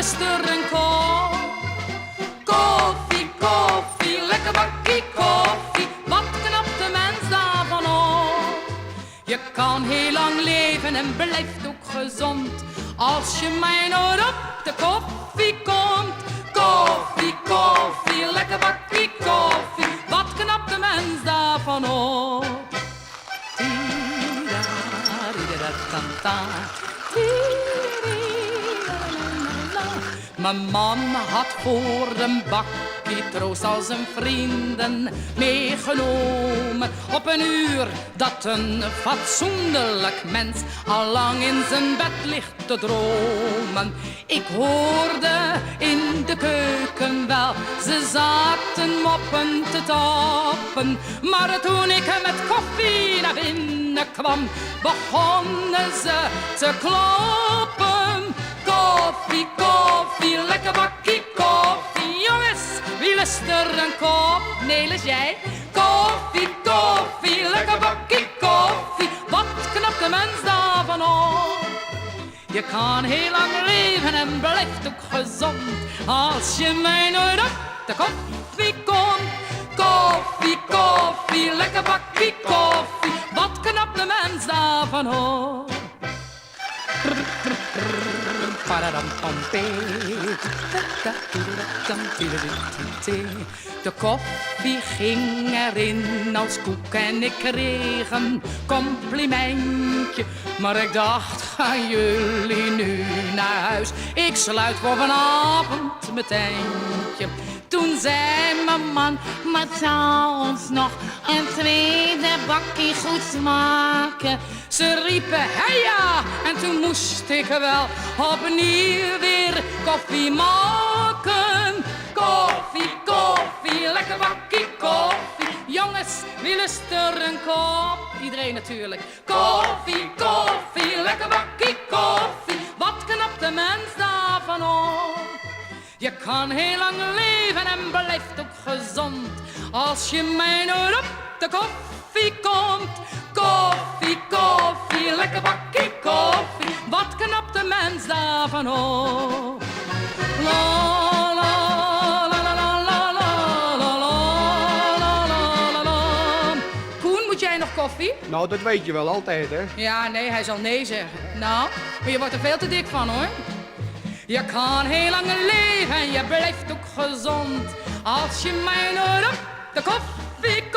lust er een kop? Koffie, koffie, lekker bakkie koffie. Wat knapt de mens daarvan op? Je kan heel lang leven en blijft ook gezond als je mij nooit op de koffie komt. Koffie, koffie, lekker bakkie koffie. Wat knapt de mens daarvan op? Mijn man had voor een bakkie troost al zijn vrienden meegenomen. Op een uur dat een fatsoenlijk mens al lang in zijn bed ligt te dromen. Ik hoorde in de keuken wel, ze zaten moppen te tappen. Maar toen ik met koffie naar binnen kwam, begonnen ze te kloppen. Koffie, koffie, lekker bakkie koffie. Jongens, wie lust er een kop? Nelis, jij? Koffie, koffie, lekker bakkie koffie. Wat knapt de mens daarvan op? Je kan heel lang leven en blijft ook gezond als je mij nooit op de koffie komt. Koffie, koffie, lekker bakkie koffie. Wat knapt de mens daarvan op? De koffie ging erin als koek en ik kreeg een complimentje. Maar ik dacht, gaan jullie nu naar huis? Ik sluit voor vanavond mijn tentje. Toen zei mijn man, maar zou ons nog een tweede bakkie goed smaken? Ze riepen, hey ja, en toen moest ik wel opnieuw weer koffie maken. Koffie, koffie, lekker bakkie koffie. Jongens, wie lust er een kop? Iedereen natuurlijk. Koffie, koffie, lekker bakkie koffie. Wat knapt de mens daarvan op? Je kan heel lang leven en blijft ook gezond als je mij nooit op de koffie komt. Koffie, koffie, lekker bakkie koffie. Wat knapt de mens daarvan op? La, la, la, la, la, la, la, la, la, la, la. Koen, moet jij nog koffie? Nou, dat weet je wel altijd, hè? Ja, nee, hij zal nee zeggen. Nou, maar je wordt er veel te dik van, hoor. Je kan heel lang leven en je blijft ook gezond als je mij nooit op de koffie